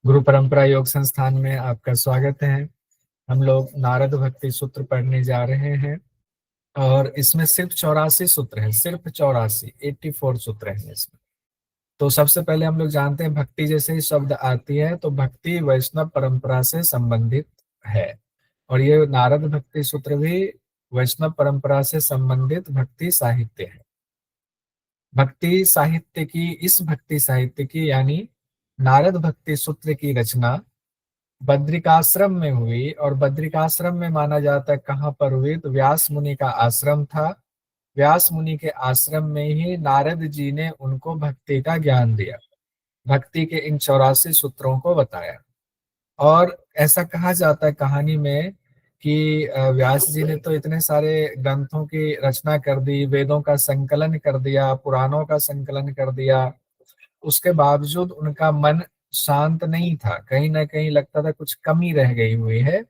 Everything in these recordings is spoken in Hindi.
गुरु परंपरा योग संस्थान में आपका स्वागत है। हम लोग नारद भक्ति सूत्र पढ़ने जा रहे हैं और इसमें सिर्फ 84 सूत्र हैं, सिर्फ 84 सूत्र हैं इसमें। तो सबसे पहले हम लोग जानते हैं, भक्ति जैसे ही शब्द आती है तो भक्ति वैष्णव परंपरा से संबंधित है। और ये नारद भक्ति सूत्र भी वैष्णव परंपरा से संबंधित भक्ति साहित्य है। भक्ति साहित्य की यानी नारद भक्ति सूत्र की रचना बद्रिकाश्रम में हुई। और बद्रिकाश्रम में माना जाता है कहाँ पर हुई, तो व्यास मुनि का आश्रम था। व्यास मुनि के आश्रम में ही नारद जी ने उनको भक्ति का ज्ञान दिया, भक्ति के इन 84 सूत्रों को बताया। और ऐसा कहा जाता है कहानी में कि व्यास जी ने तो इतने सारे ग्रंथों की रचना कर दी, वेदों का संकलन कर दिया, पुराणों का संकलन कर दिया, उसके बावजूद उनका मन शांत नहीं था। कहीं ना कहीं लगता था कुछ कमी रह गई हुई है।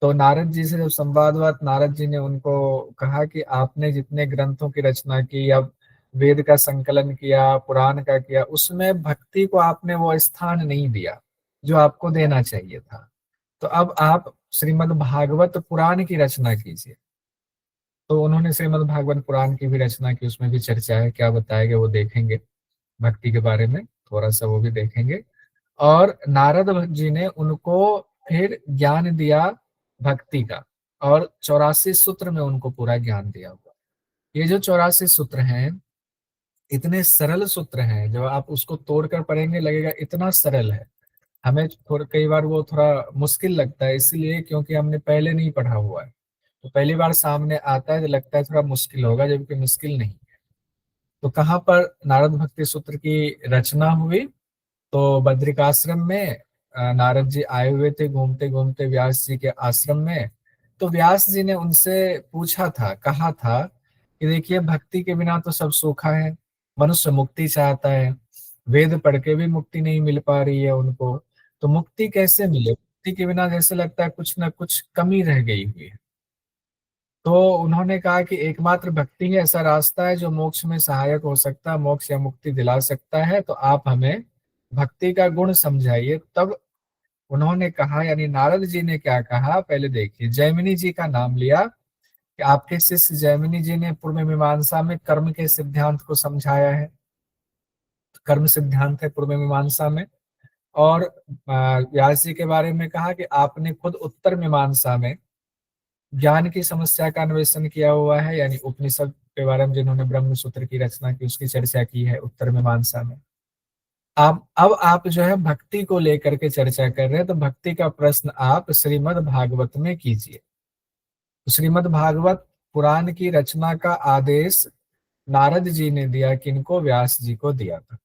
तो नारद जी से जब संवाद हुआ, नारद जी ने उनको कहा कि आपने जितने ग्रंथों की रचना की या वेद का संकलन किया, पुराण का किया, उसमें भक्ति को आपने वो स्थान नहीं दिया जो आपको देना चाहिए था। तो अब आप श्रीमद् भागवत पुराण की रचना कीजिए। तो उन्होंने श्रीमद् भागवत पुराण की भी रचना की, उसमें भी चर्चा है, क्या बताएंगे वो देखेंगे। भक्ति के बारे में थोड़ा सा वो भी देखेंगे। और नारद जी ने उनको फिर ज्ञान दिया भक्ति का, और 84 सूत्र में उनको पूरा ज्ञान दिया हुआ। ये जो 84 सूत्र हैं, इतने सरल सूत्र हैं, जब आप उसको तोड़कर पढ़ेंगे लगेगा इतना सरल है। हमें थोड़ा कई बार वो थोड़ा मुश्किल लगता है, इसीलिए क्योंकि हमने पहले नहीं पढ़ा हुआ है। तो पहली बार सामने आता है तो लगता है थोड़ा मुश्किल होगा, जबकि मुश्किल नहीं। तो कहाँ पर नारद भक्ति सूत्र की रचना हुई, तो बद्रिकाश्रम में नारद जी आए हुए थे घूमते घूमते व्यास जी के आश्रम में। तो व्यास जी ने उनसे पूछा था, कहा था कि देखिए, भक्ति के बिना तो सब सूखा है। मनुष्य मुक्ति चाहता है, वेद पढ़ के भी मुक्ति नहीं मिल पा रही है उनको। तो मुक्ति कैसे मिले? मुक्ति के बिना जैसे लगता है कुछ ना कुछ कमी रह गई हुई है। तो उन्होंने कहा कि एकमात्र भक्ति ही ऐसा रास्ता है जो मोक्ष में सहायक हो सकता है, मोक्ष या मुक्ति दिला सकता है। तो आप हमें भक्ति का गुण समझाइए। तब उन्होंने कहा, यानी नारद जी ने क्या कहा, पहले देखिए, जैमिनी जी का नाम लिया कि आपके शिष्य जैमिनी जी ने पूर्व मीमांसा में कर्म के सिद्धांत को समझाया है। कर्म सिद्धांत है पूर्व मीमांसा में। और व्यास जी के बारे में कहा कि आपने खुद उत्तर मीमांसा में ज्ञान की समस्या का अन्वेषण किया हुआ है, यानी उपनिषद के बारे में जिन्होंने ब्रह्म सूत्र की रचना की उसकी चर्चा की है उत्तर मीमांसा में। अब आप जो है भक्ति को लेकर के चर्चा कर रहे हैं, तो भक्ति का प्रश्न आप श्रीमद् भागवत में कीजिए। श्रीमद् भागवत पुराण की रचना का आदेश नारद जी ने दिया, किनको? व्यास जी को दिया था।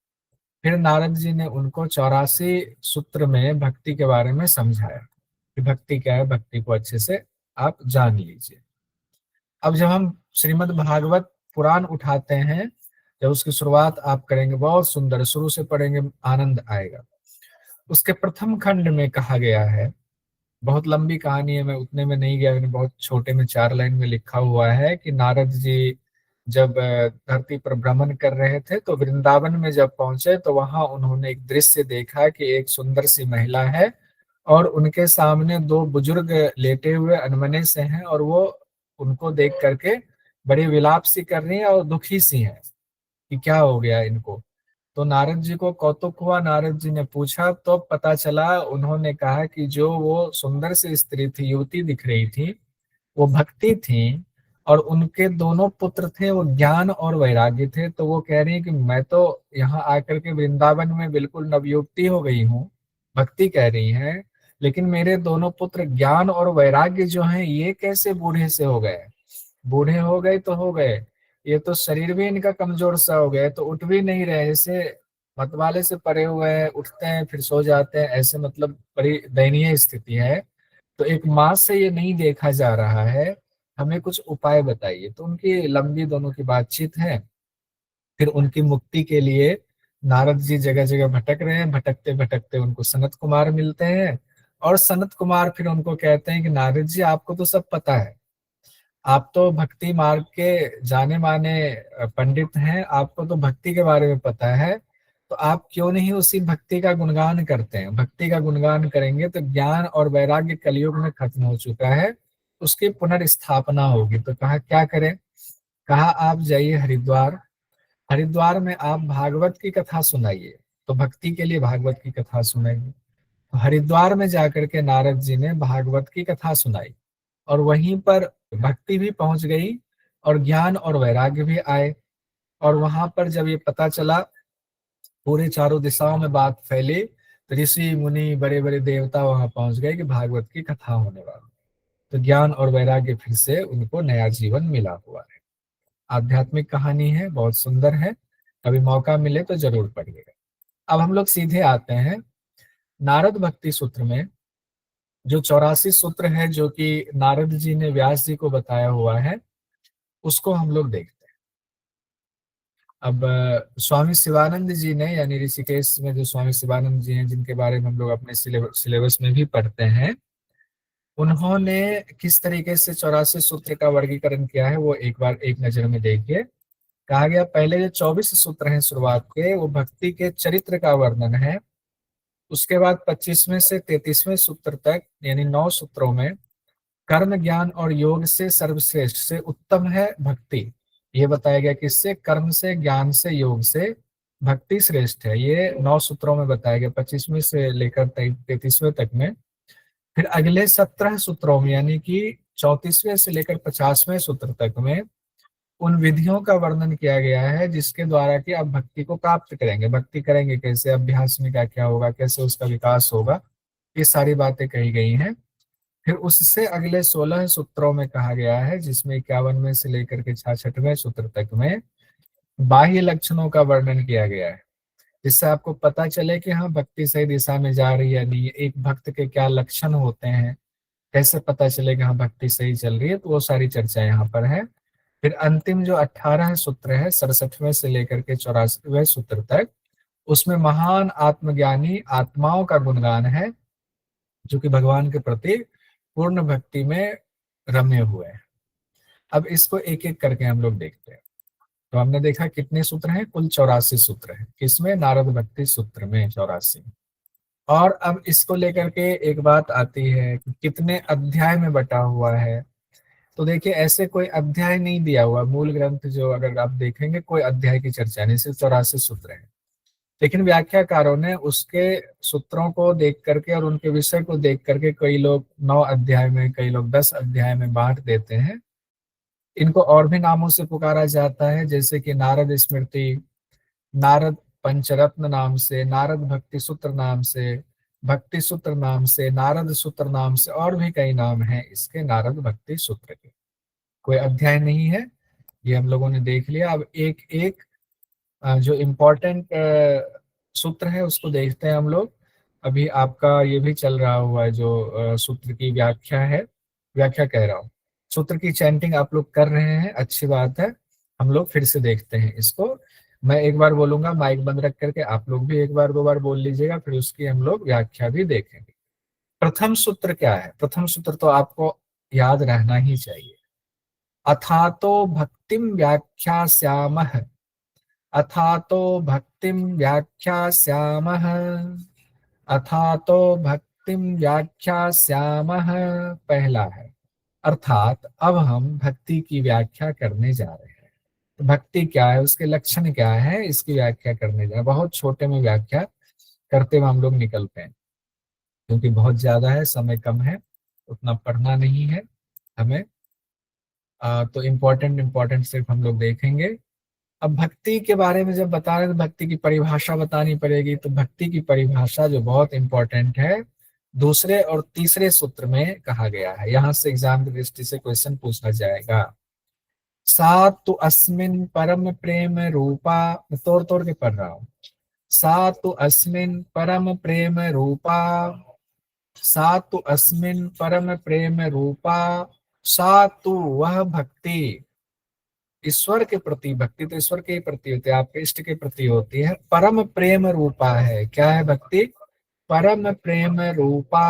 फिर नारद जी ने उनको 84 सूत्र में भक्ति के बारे में समझाया कि भक्ति क्या है, भक्ति को अच्छे से आप जान लीजिए। अब जब हम श्रीमद् भागवत पुराण उठाते हैं, जब उसकी शुरुआत आप करेंगे, बहुत सुंदर शुरू से पढ़ेंगे, आनंद आएगा। उसके प्रथम खंड में कहा गया है, बहुत लंबी कहानी है, मैं उतने में नहीं गया, मैंने बहुत छोटे में 4 लाइन में लिखा हुआ है कि नारद जी जब धरती पर भ्रमण कर रहे थे तो वृंदावन में जब पहुंचे तो वहां उन्होंने एक दृश्य देखा कि एक सुंदर सी महिला है और उनके सामने 2 बुजुर्ग लेटे हुए अनमने से हैं, और वो उनको देख करके बड़ी विलाप सी कर रही है और दुखी सी हैं कि क्या हो गया इनको। तो नारद जी को कौतुक हुआ, नारद जी ने पूछा तो पता चला, उन्होंने कहा कि जो वो सुंदर सी स्त्री थी, युवती दिख रही थी, वो भक्ति थी, और उनके दोनों पुत्र थे, वो ज्ञान और वैराग्य थे। तो वो कह रही है कि मैं तो यहाँ आकर के वृंदावन में बिल्कुल नवयुवती हो गई हूँ, भक्ति कह रही है, लेकिन मेरे दोनों पुत्र ज्ञान और वैराग्य जो हैं ये कैसे बूढ़े से हो गए? बूढ़े हो गए तो हो गए, ये तो शरीर भी इनका कमजोर सा हो गया है, तो उठ भी नहीं रहे, ऐसे मतवाले से पड़े हुए हैं, उठते हैं फिर सो जाते हैं, ऐसे मतलब बड़ी दयनीय स्थिति है। तो एक मास से ये नहीं देखा जा रहा है, हमें कुछ उपाय बताइए। तो उनकी लंबी दोनों की बातचीत है। फिर उनकी मुक्ति के लिए नारद जी जगह जगह भटक रहे हैं, भटकते भटकते उनको सनत कुमार मिलते हैं। और सनत कुमार फिर उनको कहते हैं कि नारद जी, आपको तो सब पता है, आप तो भक्ति मार्ग के जाने माने पंडित हैं, आपको तो भक्ति के बारे में पता है, तो आप क्यों नहीं उसी भक्ति का गुणगान करते हैं? भक्ति का गुणगान करेंगे तो ज्ञान और वैराग्य कलयुग में खत्म हो चुका है, उसकी पुनर्स्थापना होगी। तो कहा क्या करें? कहा आप जाइए हरिद्वार, हरिद्वार में आप भागवत की कथा सुनाइए। तो भक्ति के लिए भागवत की कथा सुनाइए। तो हरिद्वार में जाकर के नारद जी ने भागवत की कथा सुनाई, और वहीं पर भक्ति भी पहुंच गई और ज्ञान और वैराग्य भी आए। और वहां पर जब ये पता चला, पूरे चारों दिशाओं में बात फैली, तो ऋषि मुनि बड़े बड़े देवता वहां पहुंच गए कि भागवत की कथा होने वाली। तो ज्ञान और वैराग्य फिर से उनको नया जीवन मिला हुआ है। आध्यात्मिक कहानी है, बहुत सुंदर है, कभी मौका मिले तो जरूर पढ़िएगा। अब हम लोग सीधे आते हैं नारद भक्ति सूत्र में। जो 84 सूत्र है जो कि नारद जी ने व्यास जी को बताया हुआ है, उसको हम लोग देखते हैं। अब स्वामी शिवानंद जी ने, यानी ऋषिकेश में जो स्वामी शिवानंद जी हैं, जिनके बारे में हम लोग अपने सिलेबस में भी पढ़ते हैं, उन्होंने किस तरीके से 84 सूत्र का वर्गीकरण किया है वो एक बार एक नजर में देखिए। कहा गया पहले जो 24 सूत्र हैं शुरुआत के, वो भक्ति के चरित्र का वर्णन है। उसके बाद 25वें से 33वें सूत्र तक, यानी 9 सूत्रों में कर्म ज्ञान और योग से सर्वश्रेष्ठ से उत्तम है भक्ति, ये बताया गया। किससे? कर्म से, ज्ञान से, योग से भक्ति श्रेष्ठ है, ये 9 सूत्रों में बताया गया, 25वें से लेकर 33वें तक में। फिर अगले 17 सूत्रों में, यानी कि 34वें से लेकर 50वें सूत्र तक में, उन विधियों का वर्णन किया गया है जिसके द्वारा कि आप भक्ति को प्राप्त करेंगे। भक्ति करेंगे कैसे, अभ्यास में क्या क्या होगा, कैसे उसका विकास होगा, ये सारी बातें कही गई हैं। फिर उससे अगले 16 सूत्रों में कहा गया है, जिसमें 51वें से लेकर के 66वें सूत्र तक में बाह्य लक्षणों का वर्णन किया गया है, जिससे आपको पता चले कि हाँ भक्ति सही दिशा में जा रही है नहीं। एक भक्त के क्या लक्षण होते हैं, कैसे पता चले कि हाँ भक्ति सही चल रही है, तो वो सारी चर्चा यहाँ पर है। फिर अंतिम जो 18 सूत्र है, 67वें से लेकर के 84वें सूत्र तक, उसमें महान आत्मज्ञानी आत्माओं का गुणगान है, जो कि भगवान के प्रति पूर्ण भक्ति में रमे हुए हैं। अब इसको एक एक करके हम लोग देखते हैं। तो हमने देखा कितने सूत्र हैं, कुल 84 सूत्र हैं। किसमें? नारद भक्ति सूत्र में 84। और अब इसको लेकर के एक बात आती है कि कितने अध्याय में बटा हुआ है। तो देखिए, ऐसे कोई अध्याय नहीं दिया हुआ मूल ग्रंथ, जो अगर आप देखेंगे कोई अध्याय की चर्चा नहीं, सिर्फ 84 सूत्र है। लेकिन व्याख्याकारों ने उसके सूत्रों को देख करके और उनके विषय को देख करके, कई लोग 9 अध्याय में, कई लोग 10 अध्याय में बांट देते हैं। इनको और भी नामों से पुकारा जाता है, जैसे कि नारद स्मृति, नारद पंचरत्न नाम से, नारद भक्ति सूत्र नाम से, भक्ति सूत्र नाम से, नारद सूत्र नाम से, और भी कई नाम हैं इसके नारद भक्ति सूत्र के। कोई अध्याय नहीं है, ये हम लोगों ने देख लिया। अब एक एक जो इम्पोर्टेंट सूत्र है उसको देखते हैं हम लोग। अभी आपका ये भी चल रहा हुआ है जो सूत्र की व्याख्या है, व्याख्या कह रहा हूँ, सूत्र की चैंटिंग आप लोग कर रहे हैं, अच्छी बात है। हम लोग फिर से देखते हैं इसको। मैं एक बार बोलूंगा, माइक बंद रख करके आप लोग भी एक बार दो बार बोल लीजिएगा, फिर उसकी हम लोग व्याख्या भी देखेंगे। प्रथम सूत्र क्या है? प्रथम सूत्र तो आपको याद रहना ही चाहिए। अथातो भक्तिम व्याख्यास्यामः, अथातो भक्तिम व्याख्यास्यामः, अथातो भक्तिम व्याख्यास्यामः, पहला है। अर्थात अब हम भक्ति की व्याख्या करने जा रहे हैं। तो भक्ति क्या है, उसके लक्षण क्या है, इसकी व्याख्या करने जा रहे हैं। बहुत छोटे में व्याख्या करते हुए हम लोग निकलते हैं, क्योंकि बहुत ज्यादा है, समय कम है, उतना पढ़ना नहीं है हमें। तो इम्पोर्टेंट इम्पोर्टेंट सिर्फ हम लोग देखेंगे। अब भक्ति के बारे में जब बता रहे हैं तो भक्ति की परिभाषा बतानी पड़ेगी। तो भक्ति की परिभाषा जो बहुत इंपॉर्टेंट है, दूसरे और तीसरे सूत्र में कहा गया है। यहां से एग्जाम की दृष्टि से क्वेश्चन पूछा जाएगा। सा तु अस्मिन परम प्रेम रूपा, मैं तोड़ तोड़ के पढ़ रहा हूँ। सा तु अस्मिन परम प्रेम रूपा, सा तु अस्मिन परम प्रेम रूपा, सा तु वह भक्ति, ईश्वर के प्रति भक्ति तो ईश्वर के प्रति होती है, आपके इष्ट के प्रति होती है। परम प्रेम रूपा है। क्या है भक्ति? परम प्रेम रूपा,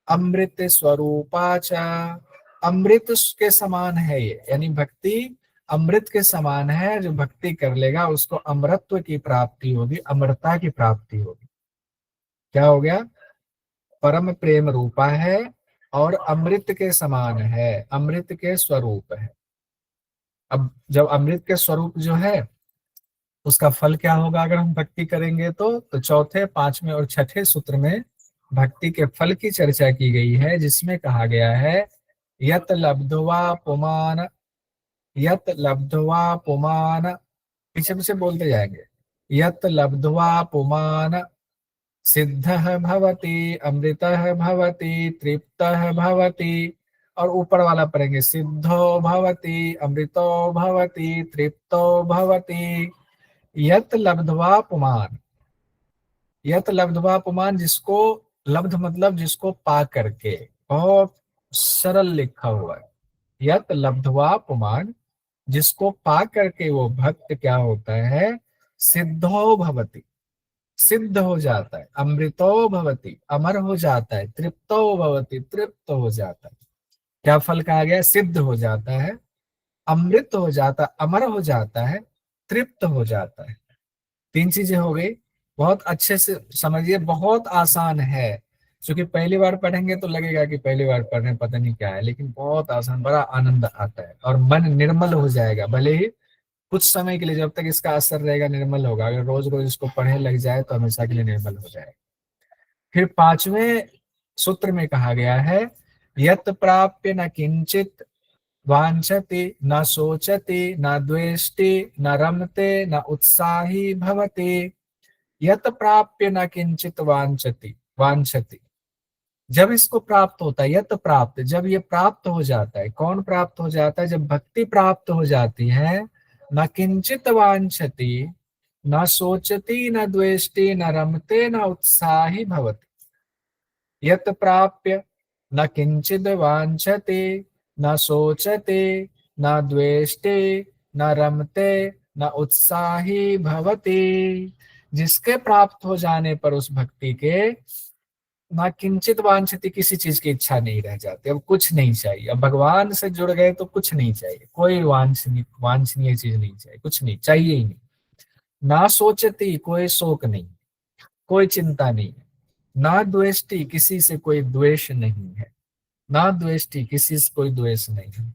अमृत स्वरूपा च, अमृत के समान है ये, यानी भक्ति अमृत के समान है, जो भक्ति कर लेगा उसको अमरत्व की प्राप्ति होगी, अमरता की प्राप्ति होगी। क्या हो गया? परम प्रेम रूपा है और अमृत के समान है, अमृत के स्वरूप है। अब जब अमृत के स्वरूप जो है उसका फल क्या होगा अगर हम भक्ति करेंगे तो चौथे, पांचवें और छठे सूत्र में भक्ति के फल की चर्चा की गई है, जिसमें कहा गया है यत लब्ध्वा पुमान, यत लब्ध्वा पुमान, पीछे पीछे बोलते जाएंगे, यत लब्ध्वा पुमान सिद्धः भवति अमृतः भवति तृप्तः भवति, और ऊपर वाला पढ़ेंगे सिद्धो भवति अमृतो भवति तृप्तो भवति। यत लब्ध्वा पुमान, यत लब्ध्वा पुमान, जिसको लब्ध मतलब जिसको पा करके, बहुत सरल लिखा हुआ है। यत लब्ध्वा पुमान, जिसको पा करके वो भक्त क्या होता है? सिद्धो भवति, सिद्ध हो जाता है, अमृतो भवति, अमर हो जाता है, तृप्तो भवति, तृप्त हो जाता है। क्या फल कहा गया? सिद्ध हो जाता है, अमृत हो जाता, अमर हो जाता है, तृप्त हो जाता है। तीन चीजें हो गई। बहुत अच्छे से समझिए, बहुत आसान है। क्योंकि पहली बार पढ़ेंगे तो लगेगा कि पहली बार पढ़ रहे हैं, पता नहीं क्या है, लेकिन बहुत आसान, बड़ा आनंद आता है और मन निर्मल हो जाएगा। भले ही कुछ समय के लिए, जब तक इसका असर रहेगा निर्मल होगा, अगर रोज रोज इसको पढ़ने लग जाए तो हमेशा के लिए निर्मल हो जाएगा। फिर पांचवें सूत्र में कहा गया है यत प्राप्य न किंचित वांछति न सोचति न द्वेष्टि न रमते न उत्साही भवति। यत प्राप्य न किंचित वांछति, वांछति, जब इसको प्राप्त होता है, यत प्राप्त, जब ये प्राप्त हो जाता है, कौन प्राप्त हो जाता है? जब भक्ति प्राप्त हो जाती है, न किंचित वांछति न सोचती न द्वेष्टि न रमते न उत्साही भवति। यत प्राप्य न किंचित वांछते न सोचते न द्वेष्टे न रमते न उत्साही भवति। जिसके प्राप्त हो जाने पर उस भक्ति के ना किंचित वांछती, किसी चीज की इच्छा नहीं रह जाती, अब कुछ नहीं चाहिए। अब भगवान से जुड़ गए तो कुछ नहीं चाहिए, कोई वांछनीय वांछनीय चीज नहीं चाहिए, कुछ नहीं चाहिए ही नहीं। ना सोचती, कोई शोक नहीं, कोई चिंता नहीं, ना द्वेष्टि, किसी से कोई द्वेष नहीं है, ना द्वेष्टि, किसी से कोई द्वेष नहीं है।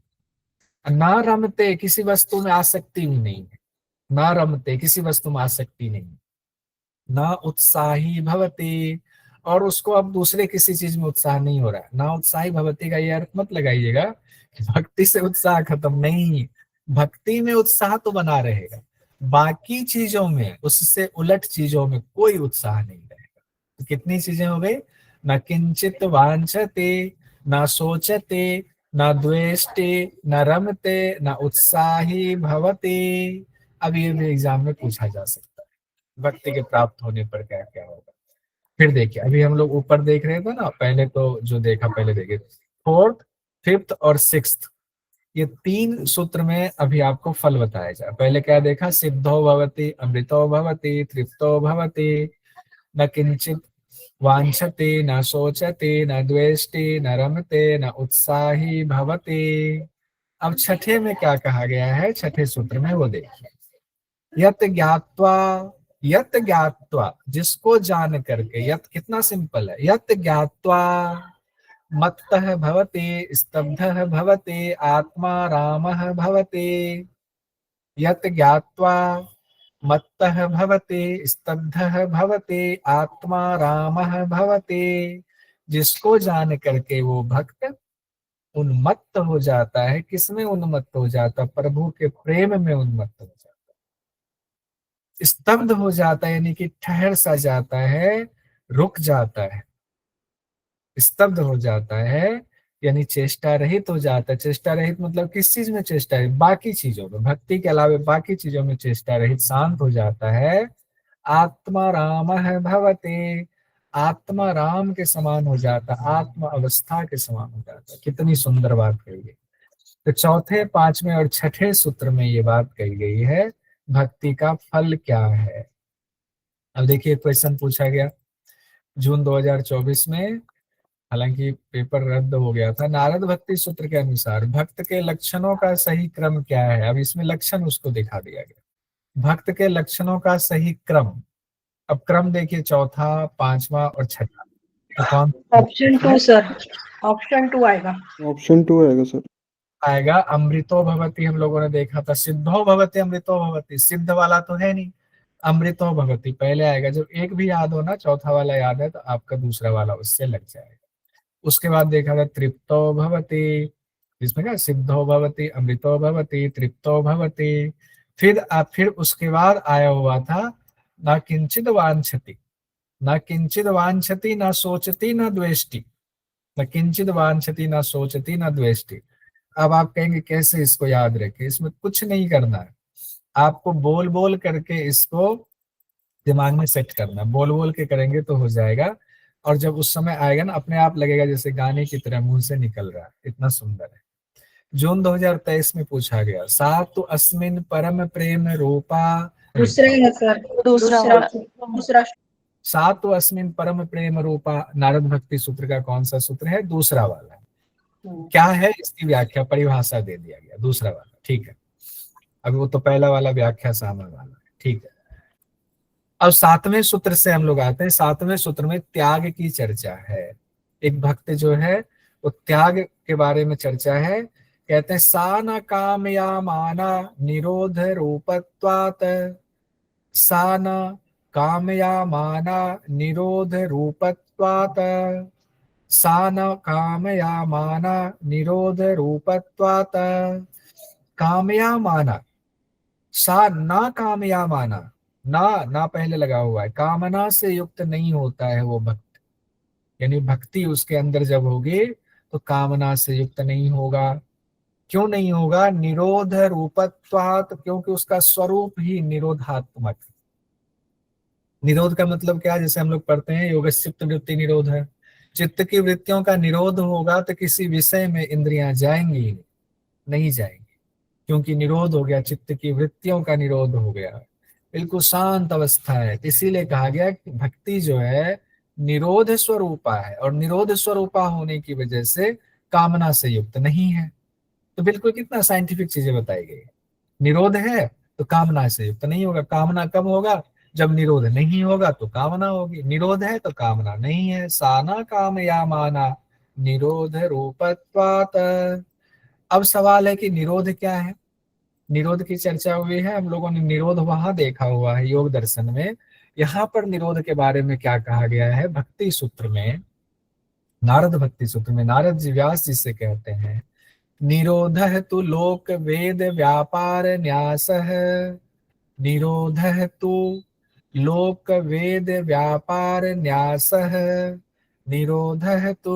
ना रमते, किसी वस्तु में आसक्ति भी नहीं है, ना रमते, किसी वस्तु में आसक्ति नहीं, ना उत्साही भवती, और उसको अब दूसरे किसी चीज में उत्साह नहीं हो रहा है। ना उत्साही भवती का ये अर्थ मत लगाइएगा कि भक्ति से उत्साह खत्म, नहीं, भक्ति में उत्साह तो बना रहेगा, बाकी चीजों में, उससे उलट चीजों में कोई उत्साह नहीं रहेगा। तो कितनी चीजें हो गई? न किंचित वांछते न सोचते न द्वेष्टे न रमते न उत्साही भवती। अब ये भी एग्जाम में पूछा जा सकता है, भक्ति के प्राप्त होने पर क्या क्या होगा। फिर देखिए, अभी हम लोग ऊपर देख रहे थे ना, पहले तो जो देखा, पहले देखिए फोर्थ, फिफ्थ और सिक्स्थ, ये तीन सूत्र में अभी आपको फल बताया जाए। पहले क्या देखा? सिद्धो भवति अमृतो भवति तृप्तो भवति न किंचित वांछति न सोचति न द्वेष्टि न रमते न उत्साही भवति। अब छठे में क्या कहा गया है? छठे सूत्र में वो देखिए, यत ज्ञात्वा, यत ज्ञात्वा, जिसको जान करके, यत कितना सिंपल है, यत ज्ञात्वा मत्तः भवति स्तब्धः भवति आत्मा रामः भवति। यत ज्ञात्वा मत्तः भवति स्तब्धः भवति आत्मा रामः भवति। जिसको जान करके वो भक्त उन्मत्त हो जाता है। किसमें उन्मत्त हो जाता है? प्रभु के प्रेम में उन्मत्त हो जाता है, स्तब्ध हो जाता है, यानी कि ठहर सा जाता है, रुक जाता है। स्तब्ध हो जाता है यानी चेष्टा रहित हो जाता है। चेष्टा रहित मतलब किस चीज में चेष्टा रहित? बाकी चीजों में, भक्ति के अलावा बाकी चीजों में चेष्टा रहित, शांत हो जाता है। आत्मा राम है भवते, आत्मा राम के समान हो जाता, आत्मा अवस्था के समान हो जाता। कितनी सुंदर बात कही गई। तो चौथे, पांचवें और छठे सूत्र में ये बात कही गई है, भक्ति का फल क्या है। अब देखिए, क्वेश्चन पूछा गया जून 2024 में, हालांकि पेपर रद्द हो गया था। नारद भक्ति सूत्र के अनुसार भक्त के लक्षणों का सही क्रम क्या है? अब इसमें लक्षण उसको दिखा दिया गया, भक्त के लक्षणों का सही क्रम। अब क्रम देखिए, चौथा, पांचवा और छठा, तो कौन ऑप्शन 2 सर, ऑप्शन 2 आएगा। ऑप्शन 2 आएगा सर। आएगा? अमृतो भवति हम लोगों ने देखा था, सिद्धो भवति अमृतो भवति, सिद्ध वाला तो है नहीं, अमृतो भवति पहले आएगा। जब एक भी याद हो ना, चौथा वाला याद है, तो आपका दूसरा वाला उससे लग जाएगा। उसके बाद देखा था तृप्तो भवति, जिसमें क्या सिद्धो भवति, अमृतो भवति, तृप्तो भवति। फिर उसके बाद आया हुआ था ना किंचित वांछति, ना किंचित वांछति, ना सोचती, ना द्वेष्टि, न किंचित वांछति, ना सोचती, ना द्वेष्टि। अब आप कहेंगे कैसे इसको याद रखें? इसमें कुछ नहीं करना है, आपको बोल बोल करके इसको दिमाग में सेट करना, बोल बोल के करेंगे तो हो जाएगा। और जब उस समय आएगा ना, अपने आप लगेगा जैसे गाने की तरह मुंह से निकल रहा है, इतना सुंदर है। जून 2023 में पूछा गया, सातु अस्मिन परम प्रेम रूपा, दूसरा है सर, दूसरा सातु अस्मिन परम प्रेम रूपा, नारद भक्ति सूत्र का कौन सा सूत्र है? दूसरा वाला है। क्या है इसकी व्याख्या, परिभाषा दे दिया गया, दूसरा वाला, ठीक है। अभी वो तो पहला वाला व्याख्या सामने वाला है, ठीक है। अब सातवें सूत्र से हम लोग आते हैं। सातवें सूत्र में त्याग की चर्चा है। एक भक्त जो है वो त्याग के बारे में चर्चा है। कहते हैं सा न काम या माना निरोध रूपत्वात्, सा न काम या माना निरोध रूपत्वात्, सा न काम या माना निरोध रूपत्वात्। कामया माना, सा ना कामया माना, ना पहले लगा हुआ है, कामना से युक्त नहीं होता है वो भक्त, यानी भक्ति उसके अंदर जब होगी तो कामना से युक्त नहीं होगा। क्यों नहीं होगा? निरोध रूपत्वात्, क्योंकि उसका स्वरूप ही निरोधात्मक। निरोध का मतलब क्या? जैसे हम लोग पढ़ते हैं योग चित्त वृत्ति निरोध है, चित्त की वृत्तियों का निरोध होगा तो किसी विषय में इंद्रियां जाएंगी नहीं जाएंगी, क्योंकि निरोध हो गया, चित्त की वृत्तियों का निरोध हो गया, बिल्कुल शांत अवस्था है। इसीलिए कहा गया कि भक्ति जो है निरोध स्वरूपा है, और निरोध स्वरूपा होने की वजह से कामना से युक्त नहीं है। तो बिल्कुल कितना साइंटिफिक चीजें बताई गई। निरोध है तो कामना से युक्त नहीं होगा। कामना कब होगा? जब निरोध नहीं होगा तो कामना होगी। निरोध है तो कामना नहीं है। साना काम या माना निरोध रूपत्वात्। अब सवाल है कि निरोध क्या है? निरोध की चर्चा हुई है, हम लोगों ने निरोध वहां देखा हुआ है योग दर्शन में। यहाँ पर निरोध के बारे में क्या कहा गया है? भक्ति सूत्र में, नारद भक्ति सूत्र में नारद जी व्यास जी से कहते हैं, निरोधः तु लोक वेद व्यापार न्यासः, निरोधः तु लोक वेद व्यापार न्यासः, निरोधः तु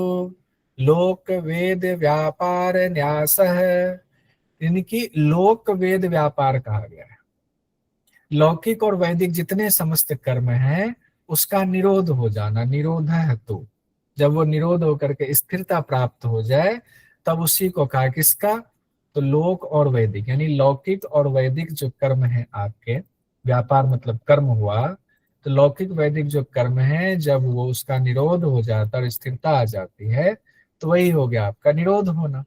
लोक वेद व्यापार न्यासः। इनकी लोक वेद व्यापार कहा गया है। लौकिक और वैदिक जितने समस्त कर्म हैं उसका निरोध हो जाना, निरोध है। तो जब वो निरोध होकर के स्थिरता प्राप्त हो जाए तब उसी को कहा, किसका? तो लोक और वैदिक, यानी लौकिक और वैदिक जो कर्म है आपके, व्यापार मतलब कर्म हुआ, तो लौकिक वैदिक जो कर्म है जब वो उसका निरोध हो जाता है और स्थिरता आ जाती है तो वही हो गया आपका निरोध होना।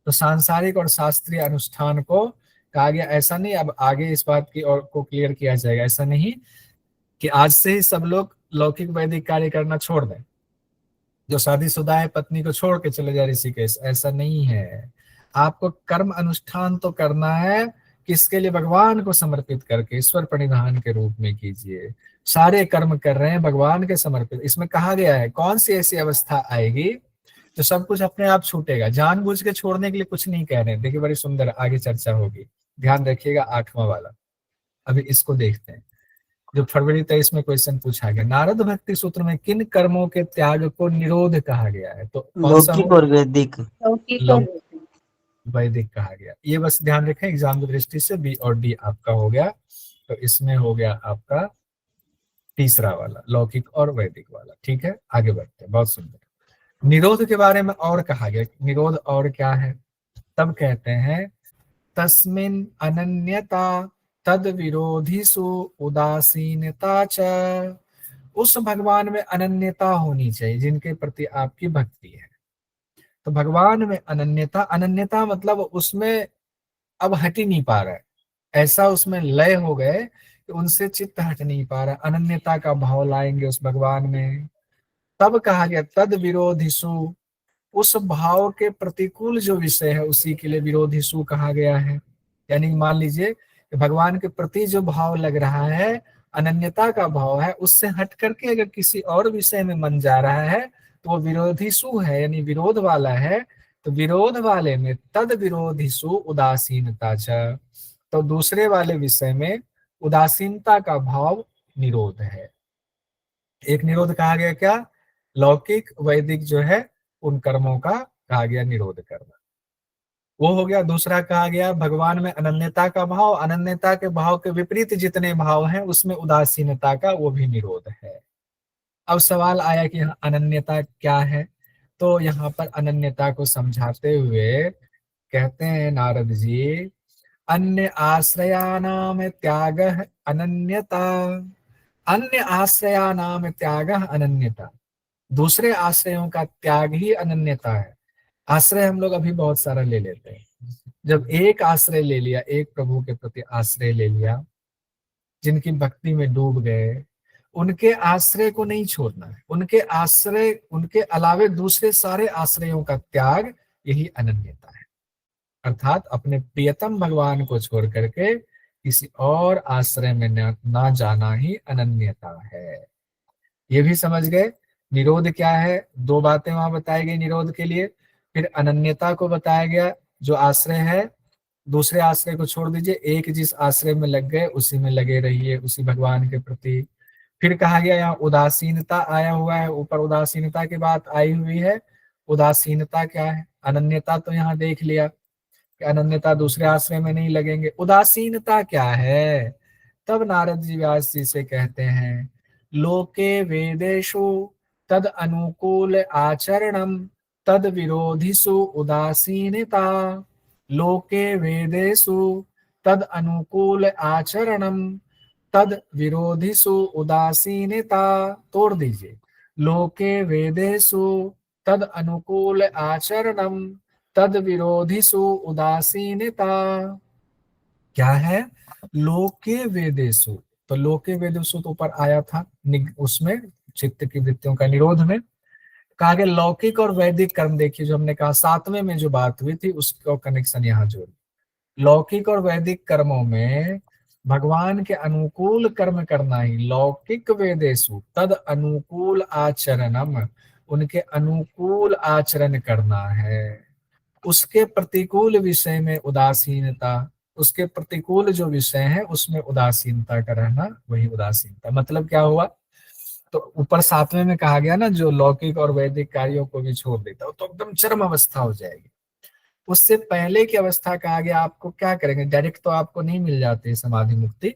तो सांसारिक और शास्त्रीय अनुष्ठान को कहा गया। ऐसा नहीं, अब आगे इस बात की और को क्लियर किया जाएगा, ऐसा नहीं कि आज से ही सब लोग लौकिक वैदिक कार्य करना छोड़ दें, जो शादीशुदा है पत्नी को छोड़ के चले जाए ऋषिकेश, ऐसा नहीं है। आपको कर्म अनुष्ठान तो करना है, किसके लिए? भगवान को समर्पित करके, ईश्वर प्रणिधान के रूप में कीजिए। सारे कर्म कर रहे हैं भगवान के समर्पित। इसमें कहा गया है कौन सी ऐसी अवस्था आएगी तो सब कुछ अपने आप छूटेगा। जानबूझ के छोड़ने के लिए कुछ नहीं कह रहे हैं, देखिए बड़ी सुंदर आगे चर्चा होगी, ध्यान रखिएगा। आठवां वाला अभी इसको देखते हैं, जो फरवरी 23 में क्वेश्चन पूछा गया, नारद भक्ति सूत्र में किन कर्मों के त्याग को निरोध कहा गया है? तो कौन सा? लौकिक और वैदिक। वैदिक कहा गया। ये बस ध्यान रखें, एग्जाम की दृष्टि से बी और डी आपका हो गया। तो इसमें हो गया आपका तीसरा वाला, लौकिक और वैदिक वाला। ठीक है, आगे बढ़ते हैं। बहुत सुंदर। निरोध के बारे में और कहा गया, निरोध और क्या है? तब कहते हैं तस्मिन् अनन्यता तद विरोधिषु उदासीनता च, उस भगवान में अनन्यता होनी चाहिए जिनके प्रति आपकी भक्ति है। तो भगवान में अनन्यता, अनन्यता मतलब उसमें अब हट ही नहीं पा रहा है, ऐसा उसमें लय हो गए कि उनसे चित्त हट नहीं पा रहा, अनन्यता का भाव लाएंगे उस भगवान में। तब कहा गया तद विरोधिसु, उस भाव के प्रतिकूल जो विषय है उसी के लिए विरोधिसु कहा गया है। यानी मान लीजिए कि भगवान के प्रति जो भाव लग रहा है, अनन्यता का भाव है, उससे हट करके अगर किसी और विषय में मन जा रहा है तो वो विरोधिसु है, यानी विरोध वाला है। तो विरोध वाले में तद विरोधिसु उदासीनता च, तो दूसरे वाले विषय में उदासीनता का भाव निरोध है। एक निरोध कहा गया क्या, लौकिक वैदिक जो है उन कर्मों का कहा गया निरोध करना, वो हो गया। दूसरा कहा गया भगवान में अनन्यता का भाव, अनन्यता के भाव के विपरीत जितने भाव हैं उसमें उदासीनता का वो भी निरोध है। अब सवाल आया कि यहाँ अनन्यता क्या है, तो यहाँ पर अनन्यता को समझाते हुए कहते हैं नारद जी, अन्य आश्रयानाम त्याग अनन्यता, अन्य आश्रयानाम त्याग अनन्यता, दूसरे आश्रयों का त्याग ही अनन्यता है। आश्रय हम लोग अभी बहुत सारा ले लेते हैं, जब एक आश्रय ले लिया, एक प्रभु के प्रति आश्रय ले लिया, जिनकी भक्ति में डूब गए, उनके आश्रय को नहीं छोड़ना है, उनके आश्रय, उनके अलावे दूसरे सारे आश्रयों का त्याग, यही अनन्यता है। अर्थात अपने प्रियतम भगवान को छोड़ करके किसी और आश्रय में ना जाना ही अनन्यता है। ये भी समझ गए निरोध क्या है, दो बातें वहां बताई गई निरोध के लिए। फिर अनन्यता को बताया गया, जो आश्रय है दूसरे आश्रय को छोड़ दीजिए, एक जिस आश्रय में लग गए उसी में लगे रहिए, उसी भगवान के प्रति। फिर कहा गया यहाँ उदासीनता आया हुआ है, ऊपर उदासीनता की बात आई हुई है। उदासीनता क्या है, अनन्यता तो यहाँ देख लिया कि अनन्यता दूसरे आश्रय में नहीं लगेंगे, उदासीनता क्या है। तब नारद जी व्यास जी से कहते हैं, लोके वेदेषु तद अनुकूल आचरणम तद विरोधिषु उदासीनता, लोके वेदेषु तद अनुकूल आचरणम तद विरोधिषु उदासीनता, तोड़ दीजिए, लोके वेदेषु तद अनुकूल आचरणम तद विरोधिषु उदासीनता, क्या है, लोके वेदेषु, तो लोके वेदेषु तो ऊपर आया था उसमें चित्त की वृत्तियों का निरोध में। कहा गया लौकिक और वैदिक कर्म, देखिए जो हमने कहा सातवें में जो बात हुई थी उसको कनेक्शन यहाँ जोड़, लौकिक और वैदिक कर्मों में भगवान के अनुकूल कर्म करना ही, लौकिक वेदेषु तद अनुकूल आचरणम, उनके अनुकूल आचरण करना है। उसके प्रतिकूल विषय में उदासीनता, उसके प्रतिकूल जो विषय है उसमें उदासीनता का रहना, वही उदासीनता। मतलब क्या हुआ, तो ऊपर सातवें में कहा गया ना, जो लौकिक और वैदिक कार्यों को भी छोड़ देता हो तो एकदम चरम अवस्था हो जाएगी। उससे पहले की अवस्था कहा गया, आपको क्या करेंगे, डायरेक्ट तो आपको नहीं मिल जाती समाधि मुक्ति,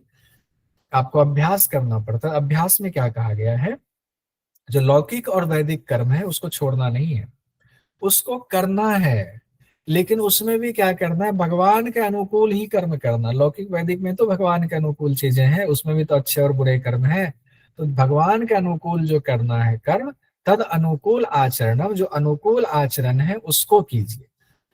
आपको अभ्यास करना पड़ता है। अभ्यास में क्या कहा गया है, जो लौकिक और वैदिक कर्म है उसको छोड़ना नहीं है, उसको करना है, लेकिन उसमें भी क्या करना है, भगवान के अनुकूल ही कर्म करना। लौकिक वैदिक में तो भगवान के अनुकूल चीजें हैं, उसमें भी तो अच्छे और बुरे कर्म हैं, तो भगवान के अनुकूल जो करना है कर्म, तद अनुकूल आचरण, जो अनुकूल आचरण है उसको कीजिए।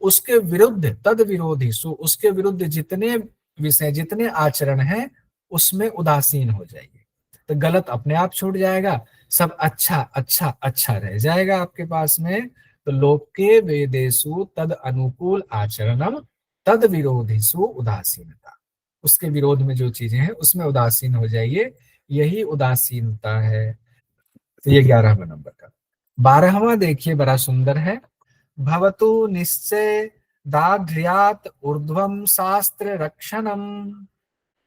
उसके विरुद्ध तद विरोधी सु, उसके विरुद्ध जितने विषय जितने आचरण हैं उसमें उदासीन हो जाइए, तो गलत अपने आप छूट जाएगा, सब अच्छा अच्छा अच्छा रह जाएगा आपके पास में। तो लोके वेदेषु तद अनुकूल आचरणम तद विरोधिषु उदासीनता, उसके विरोध में जो चीजें हैं उसमें उदासीन हो जाइए, यही उदासीनता है। तो ये 11वां नंबर का। 12वां देखिए बड़ा सुंदर है, भवतु निश्चय दाढ़्यात ऊर्ध्वम शास्त्र रक्षणम,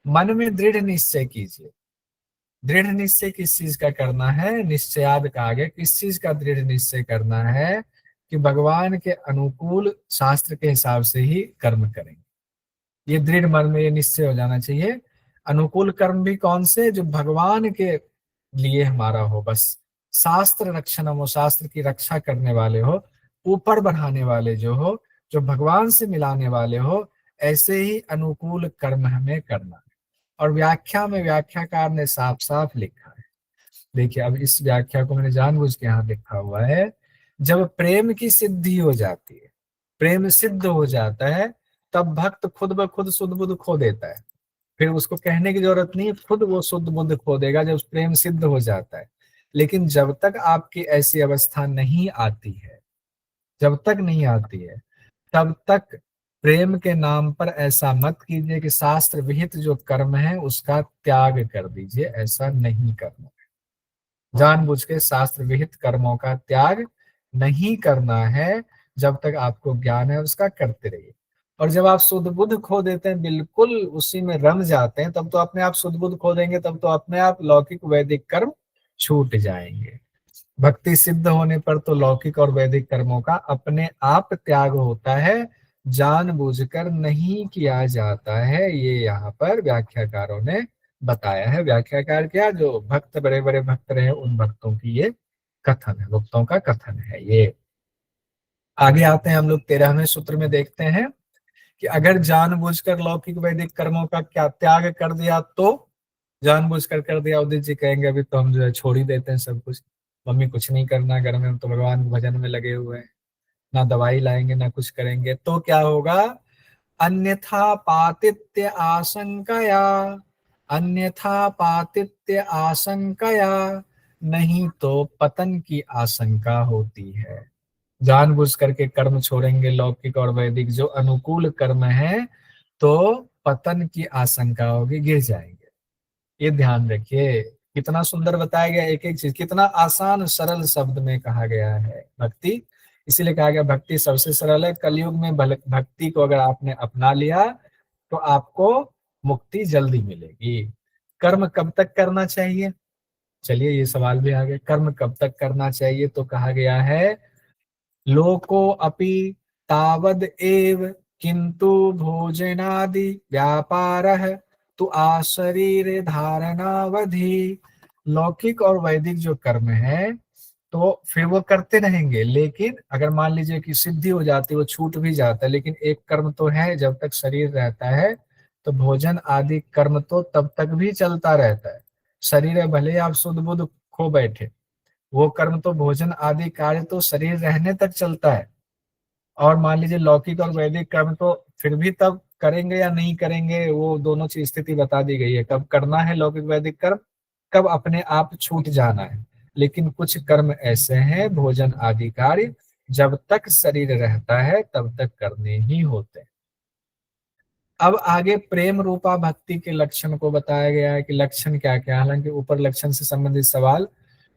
मन में दृढ़ निश्चय कीजिए। दृढ़ निश्चय किस चीज का करना है, निश्चयाद का आगे किस चीज का दृढ़ निश्चय करना है, कि भगवान के अनुकूल शास्त्र के हिसाब से ही कर्म करेंगे। ये दृढ़ मन में ये निश्चय हो जाना चाहिए। अनुकूल कर्म भी कौन से, जो भगवान के लिए हमारा हो, बस शास्त्र रक्षण हो, शास्त्र की रक्षा करने वाले हो, ऊपर बढ़ाने वाले जो हो, जो भगवान से मिलाने वाले हो, ऐसे ही अनुकूल कर्म हमें करना है। और व्याख्या में व्याख्याकार ने साफ साफ लिखा है, देखिए अब इस व्याख्या को मैंने जानबूझ के यहाँ लिखा हुआ है। जब प्रेम की सिद्धि हो जाती है, प्रेम सिद्ध हो जाता है, तब भक्त खुद ब खुद शुद्ध बुद्ध खो देता है। फिर उसको कहने की जरूरत नहीं है, खुद वो शुद्ध बुद्ध खो देगा जब प्रेम सिद्ध हो जाता है। लेकिन जब तक आपकी ऐसी अवस्था नहीं आती है, जब तक नहीं आती है, तब तक प्रेम के नाम पर ऐसा मत कीजिए कि शास्त्र विहित जो कर्म है उसका त्याग कर दीजिए। ऐसा नहीं करना, जानबूझ के शास्त्र विहित कर्मों का त्याग नहीं करना है। जब तक आपको ज्ञान है उसका करते रहिए। और जब आप शुद्ध बुद्ध खो देते हैं, बिल्कुल उसी में रम जाते हैं, तब तो अपने आप शुद्ध बुद्ध खो देंगे, तब तो अपने आप लौकिक वैदिक कर्म छूट जाएंगे। भक्ति सिद्ध होने पर तो लौकिक और वैदिक कर्मों का अपने आप त्याग होता है, जानबूझकर नहीं किया जाता है। ये यहाँ पर व्याख्याकारों ने बताया है। व्याख्याकार क्या, जो भक्त, बड़े बड़े भक्त रहे, उन भक्तों की ये कथन है, भक्तों का कथन है ये। आगे आते हैं हम लोग 13वें सूत्र में, देखते हैं कि अगर जानबूझकर लौकिक वैदिक कर्मों का क्या त्याग कर दिया, तो जानबूझकर कर दिया, उदित जी कहेंगे अभी तो हम जो है छोड़ ही देते हैं सब कुछ, मम्मी कुछ नहीं करना घर में, हम तो भगवान के भजन में लगे हुए हैं, ना दवाई लाएंगे ना कुछ करेंगे, तो क्या होगा? अन्यथा पातित्य आशंकया, अन्यथा पातित्य आशंकया, नहीं तो पतन की आशंका होती है। जानबूझ करके कर्म छोड़ेंगे लौकिक और वैदिक जो अनुकूल कर्म है, तो पतन की आशंका होगी, गिर जाएंगे। ये ध्यान रखिए, कितना सुंदर बताया गया, एक एक चीज कितना आसान सरल शब्द में कहा गया है भक्ति। इसीलिए कहा गया भक्ति सबसे सरल है। कलयुग में भक्ति को अगर आपने अपना लिया तो आपको मुक्ति जल्दी मिलेगी। कर्म कब तक करना चाहिए? चलिए ये सवाल भी आ गया, कर्म कब तक करना चाहिए? तो कहा गया है लोको अपि तावद एव किंतु भोजनादि व्यापारः तु आशरीर धारणावधि। लौकिक और वैदिक जो कर्म है तो फिर वो करते रहेंगे, लेकिन अगर मान लीजिए कि सिद्धि हो जाती है, वो छूट भी जाता है, लेकिन एक कर्म तो है, जब तक शरीर रहता है तो भोजन आदि कर्म तो तब तक भी चलता रहता है। शरीर है, भले ही आप शुद्ध बुद्ध खो बैठे, वो कर्म तो भोजन आदि कार्य तो शरीर रहने तक चलता है। और मान लीजिए लौकिक और वैदिक कर्म तो फिर भी तब करेंगे या नहीं करेंगे, वो दोनों चीज स्थिति बता दी गई है, कब करना है लौकिक वैदिक कर्म, कब अपने आप छूट जाना है। लेकिन कुछ कर्म ऐसे हैं, भोजन आदि कार्य जब तक शरीर रहता है तब तक करने ही होते हैं। अब आगे प्रेम रूपा भक्ति के लक्षण को बताया गया है कि लक्षण क्या क्या। हालांकि ऊपर लक्षण से संबंधित सवाल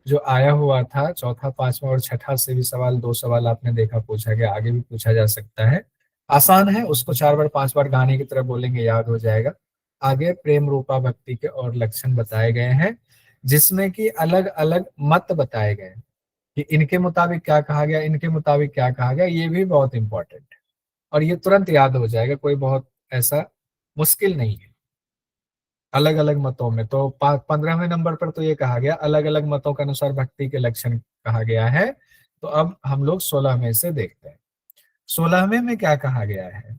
जो आया हुआ था, चौथा, पांचवा और छठा से भी सवाल, 2 सवाल आपने देखा पूछा गया, आगे भी पूछा जा सकता है। आसान है, उसको 4 बार 5 बार गाने की तरह बोलेंगे याद हो जाएगा। आगे प्रेम रूपा भक्ति के और लक्षण बताए गए हैं, जिसमें कि अलग अलग मत बताए गए हैं कि इनके मुताबिक क्या कहा गया, इनके मुताबिक क्या कहा गया। ये भी बहुत इंपॉर्टेंट है और ये तुरंत याद हो जाएगा, कोई बहुत ऐसा मुश्किल नहीं है। अलग अलग मतों में तो 15वें नंबर पर तो ये कहा गया अलग अलग मतों के अनुसार भक्ति के लक्षण कहा गया है। तो अब हम लोग 16वें से देखते हैं। 16वें में क्या कहा गया है?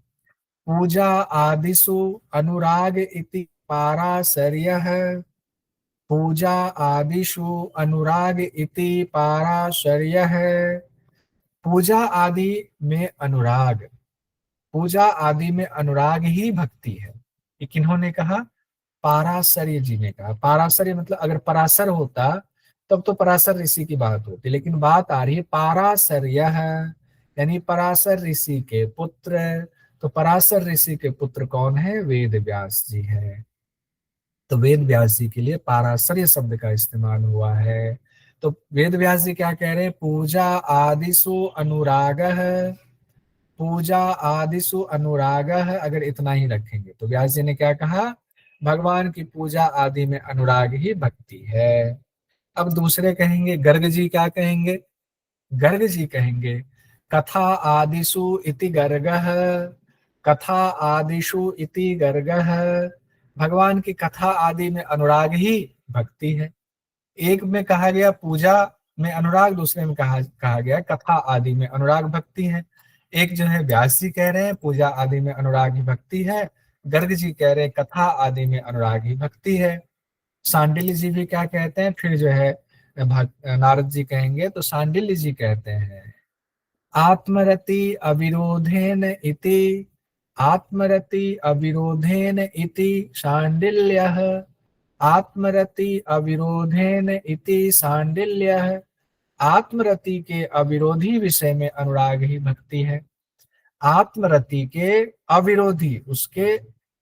पूजा आदिषु अनुराग इति पाराशर्यः, पूजा आदिषु अनुराग इति पाराशर्यः। पूजा आदि में अनुराग, पूजा आदि में अनुराग ही भक्ति है। ये किन्होंने कहा? पाराशर्य जी ने कहा। पाराशर्य मतलब अगर पराशर होता तब तो पराशर ऋषि की बात होती, लेकिन बात आ रही है पाराशर्य है, यानी पराशर ऋषि के पुत्र। तो पराशर ऋषि के पुत्र कौन है? वेद व्यास जी है। तो वेद व्यास जी के लिए पाराशर्य शब्द का इस्तेमाल हुआ है। तो वेद व्यास जी क्या कह रहे हैं? पूजा आदिशु अनुराग है, पूजा आदिशु अनुराग है, अगर इतना ही रखेंगे तो व्यास जी ने क्या कहा? भगवान की पूजा आदि में अनुराग ही भक्ति है। अब दूसरे कहेंगे, गर्ग जी क्या कहेंगे? गर्ग जी कहेंगे कथा आदिशु इति गर्गः, कथा आदिशु इति गर्गः। भगवान की कथा आदि में अनुराग ही भक्ति है। एक में कहा गया पूजा में अनुराग, दूसरे में कहा गया कथा आदि में अनुराग भक्ति है। एक जो है व्यास जी कह रहे हैं पूजा आदि में अनुराग ही भक्ति है, गर्ग जी कह रहे हैं कथा आदि में अनुराग ही भक्ति है। सांडिल्य जी भी क्या कहते हैं फिर जो है नारद जी कहेंगे तो सांडिल्य जी कहते हैं, आत्मरति अविरोधेन इति, आत्मरति अविरोधेन इति शाण्डिल्यः, आत्मरति अविरोधेन इति शाण्डिल्यः। आत्मरति के अविरोधी विषय में अनुराग ही भक्ति है। आत्मरति के अविरोधी, उसके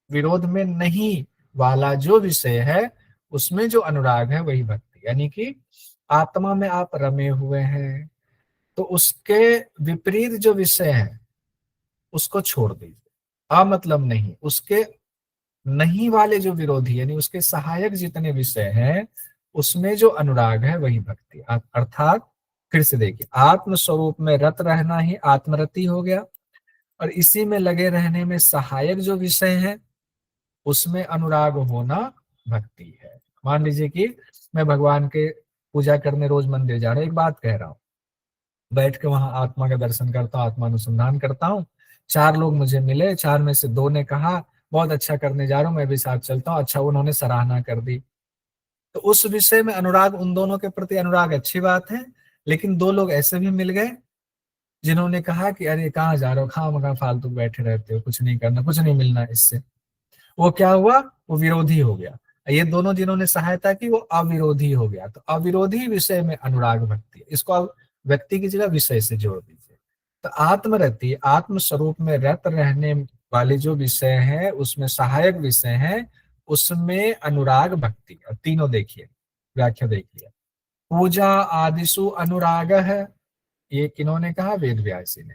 विरोध में नहीं वाला जो विषय है उसमें जो अनुराग है वही भक्ति। यानी कि आत्मा में आप रमे हुए हैं तो उसके विपरीत जो विषय है उसको छोड़ दीजिए। मतलब नहीं, उसके नहीं वाले जो विरोधी यानी उसके सहायक जितने विषय हैं उसमें जो अनुराग है वही भक्ति। अर्थात फिर से देखिए, आत्म स्वरूप में रत रहना ही आत्मरति हो गया, और इसी में लगे रहने में सहायक जो विषय है उसमें अनुराग होना भक्ति है। मान लीजिए कि मैं भगवान के पूजा करने रोज मंदिर जा रहा हूं, एक बात कह रहा हूं, बैठ के वहां आत्मा का दर्शन करता हूं, आत्मानुसंधान करता हूं, 4 लोग मुझे मिले, 4 में से 2 ने कहा बहुत अच्छा करने जा रहा हूं, मैं भी साथ चलता हूं, अच्छा उन्होंने सराहना कर दी, तो उस विषय में अनुराग, उन दोनों के प्रति अनुराग अच्छी बात है। लेकिन 2 लोग ऐसे भी मिल गए जिन्होंने कहा कि अरे कहाँ जा रहे हो, खामखा फालतू बैठे रहते हो, कुछ नहीं करना, कुछ नहीं मिलना इससे। वो क्या हुआ, वो विरोधी हो गया। ये दोनों जिन्होंने सहायता की वो अविरोधी हो गया। तो अविरोधी विषय में अनुराग भक्ति है। इसको आप व्यक्ति की जगह विषय से जोड़ दीजिए। तो आत्मरति, आत्म स्वरूप में रत रहने वाले जो विषय है उसमें सहायक विषय है, उसमें अनुराग भक्ति। और तीनों देखिए, व्याख्या देखिए, पूजा आदिशु अनुराग है, ये किन्होंने कहा, वेद व्यास जी ने।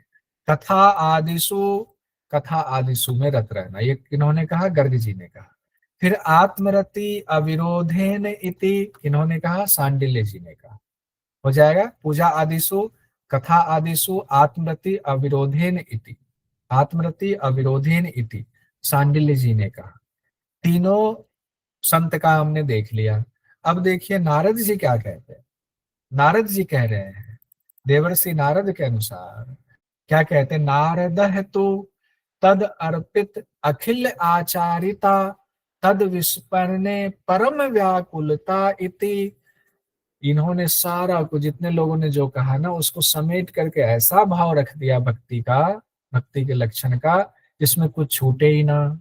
कथा आदिशु, कथा आदिशु में रत रहना, ये किन्होंने कहा, गर्ग जी ने कहा। फिर आत्मरति अविरोधेन इति किन्होंने कहा, सांडिल्य जी ने कहा। हो जाएगा, पूजा आदिशु, कथा आदिशु, आत्मरति अविरोधेन इति, आत्मरति अविरोधेन इति सांडिल्य जी ने कहा। तीनों संत का हमने देख लिया। अब देखिए नारद जी क्या कहते हैं। नारद जी कह रहे हैं, देवर्षि नारद के अनुसार क्या कहते हैं, नारद है तो तद अर्पित अखिल आचारिता, तद विस्परने परम व्याकुलता इति। इन्होंने सारा को, जितने लोगों ने जो कहा ना, उसको समेट करके ऐसा भाव रख दिया भक्ति का, भक्ति के लक्षण का, जिसमें कुछ छूटे ही ना।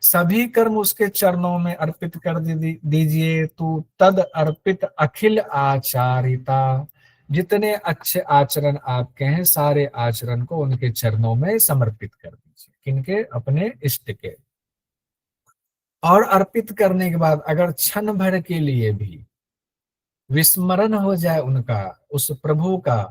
सभी कर्म उसके चरणों में अर्पित कर दीजिए तो तद अर्पित अखिल आचारिता, जितने अच्छे आचरण आपके हैं सारे आचरण को उनके चरणों में समर्पित कर दीजिए। किनके, अपने इष्ट के। और अर्पित करने के बाद अगर क्षण भर के लिए भी विस्मरण हो जाए उनका, उस प्रभु का,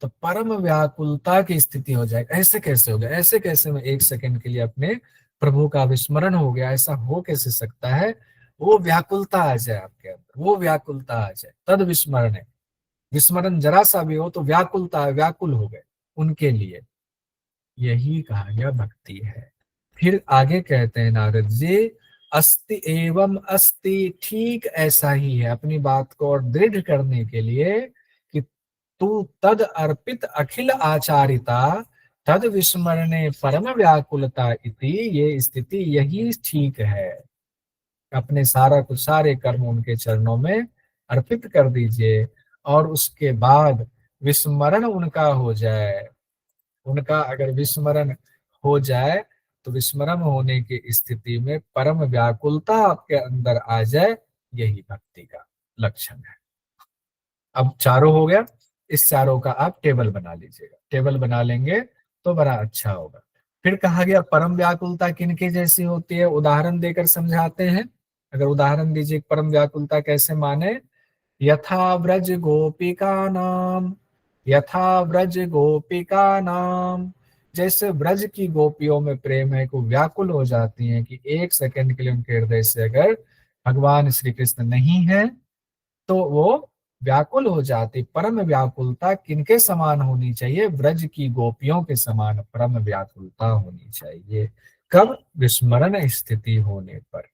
तो परम व्याकुलता की स्थिति हो जाए। ऐसे कैसे हो गया, ऐसे कैसे में 1 सेकंड के लिए अपने प्रभु का विस्मरण हो गया, ऐसा हो कैसे सकता है। वो व्याकुलता आ जाए आपके अंदर, वो व्याकुलता आ जाए, तद विस्मरण है। विस्मरण जरा सा भी हो तो व्याकुलता, व्याकुल हो गए उनके लिए, यही कहा गया भक्ति है। फिर आगे कहते हैं नारद जी, अस्ति एवं अस्ति, ठीक ऐसा ही है। अपनी बात को और दृढ़ करने के लिए कि तू तद अर्पित अखिल आचारिता, तद विस्मरणे परम व्याकुलता इति, ये स्थिति यही ठीक है। अपने सारा कुछ, सारे कर्म उनके चरणों में अर्पित कर दीजिए, और उसके बाद विस्मरण उनका हो जाए। उनका अगर विस्मरण हो जाए तो विस्मरण होने की स्थिति में परम व्याकुलता आपके अंदर आ जाए, यही भक्ति का लक्षण है। अब चारों हो गया, इस चारों का आप टेबल बना लीजिएगा। टेबल बना लेंगे तो बड़ा अच्छा होगा। फिर कहा गया परम व्याकुलता किनके जैसी होती है, उदाहरण देकर समझाते हैं। अगर उदाहरण दीजिए, परम व्याकुलता कैसे माने, यथा व्रज गोपिका नाम, यथा व्रज गोपिका नाम, जैसे व्रज की गोपियों में प्रेम है, को व्याकुल हो जाती हैं कि 1 सेकंड के लिए उनके हृदय से अगर भगवान श्री कृष्ण नहीं है तो वो व्याकुल हो जाती। परम व्याकुलता किनके समान होनी चाहिए, व्रज की गोपियों के समान परम व्याकुलता होनी चाहिए। कब, विस्मरण स्थिति होने पर।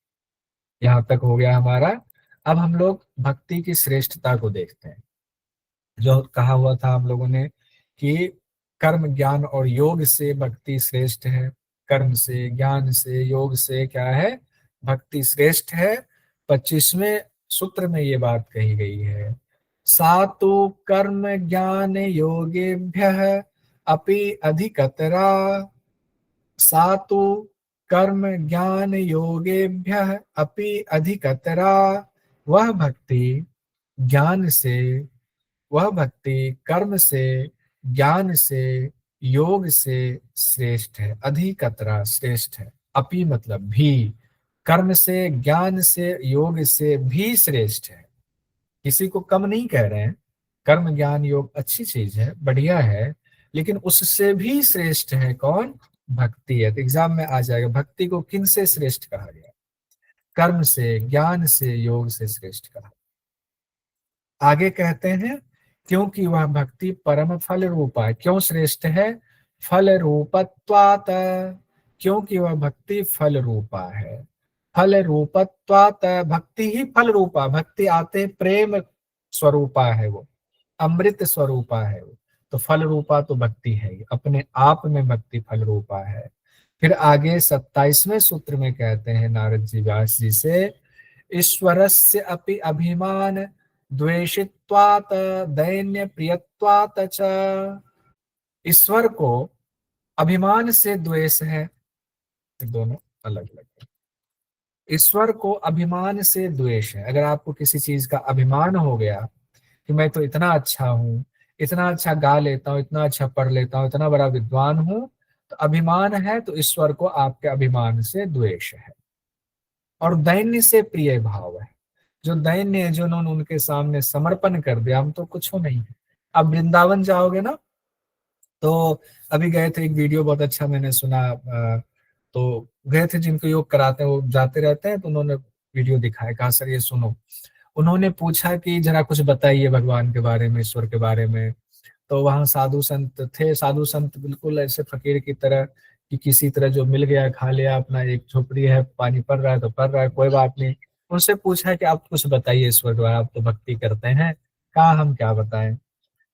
यहां तक हो गया हमारा। अब हम लोग भक्ति की श्रेष्ठता को देखते हैं। जो कहा हुआ था हम लोगों ने कि कर्म, ज्ञान और योग से भक्ति श्रेष्ठ है। कर्म से, ज्ञान से, योग से क्या है, भक्ति श्रेष्ठ है। 25वें सूत्र में ये बात कही गई है। सा तो कर्म ज्ञान योगेभ्यः अपि अधिकतरा। सा तो कर्म ज्ञान योगेभ्यः अपि अधिकतरा। वह भक्ति ज्ञान से, वह भक्ति कर्म से, ज्ञान से, योग से श्रेष्ठ है। अधिकतरा श्रेष्ठ है। अपि मतलब भी, कर्म से, ज्ञान से, योग से भी श्रेष्ठ है। किसी को कम नहीं कह रहे हैं। कर्म ज्ञान योग अच्छी चीज है, बढ़िया है, लेकिन उससे भी श्रेष्ठ है कौन? भक्ति है। तो एग्जाम में आ जाएगा, भक्ति को किन से श्रेष्ठ कहा गया? कर्म से, ज्ञान से, योग से श्रेष्ठ कहा। आगे कहते हैं क्योंकि वह भक्ति परम फल रूपा है। क्यों श्रेष्ठ है? फल रूपत्वात। क्योंकि वह भक्ति फल रूपा है। फल रूपत्वात, भक्ति ही फल रूपा। भक्ति आते प्रेम स्वरूपा है, वो अमृत स्वरूपा है वो। तो फल रूपा तो भक्ति है ही, अपने आप में भक्ति फल रूपा है। फिर आगे 27वें सूत्र में कहते हैं नारद जी व्यास जी से, ईश्वरस्य अपि अभिमान द्वेषित्वात् दैन्य प्रियत्वात् च। ईश्वर को अभिमान से द्वेष है। दोनों अलग अलग है। ईश्वर को अभिमान से द्वेष है। अगर आपको किसी चीज का अभिमान हो गया कि मैं तो इतना अच्छा हूँ, इतना अच्छा गा लेता हूँ, इतना अच्छा पढ़ लेता हूँ, इतना बड़ा विद्वान हूँ, तो अभिमान है, तो ईश्वर को आपके अभिमान से द्वेष है। और दैन्य से प्रिय भाव है। जो दैन्य है, जो उन्होंने उनके सामने समर्पण कर दिया, हम तो कुछ हो नहीं है। अब वृंदावन जाओगे ना, तो अभी गए थे, एक वीडियो बहुत अच्छा मैंने सुना, तो गए थे, जिनको योग कराते हैं वो जाते रहते हैं, तो उन्होंने वीडियो दिखाया, कहा सर ये सुनो। उन्होंने पूछा कि जरा कुछ बताइए भगवान के बारे में, ईश्वर के बारे में। तो वहां साधु संत थे। साधु संत बिल्कुल ऐसे फकीर की तरह कि किसी तरह जो मिल गया खा लिया, अपना एक झोपड़ी है, पानी पड़ रहा है तो पड़ रहा है, कोई बात नहीं। उनसे पूछा कि आप कुछ बताइए ईश्वर के बारे में, आप तो भक्ति करते हैं। कहा हम क्या बताएं,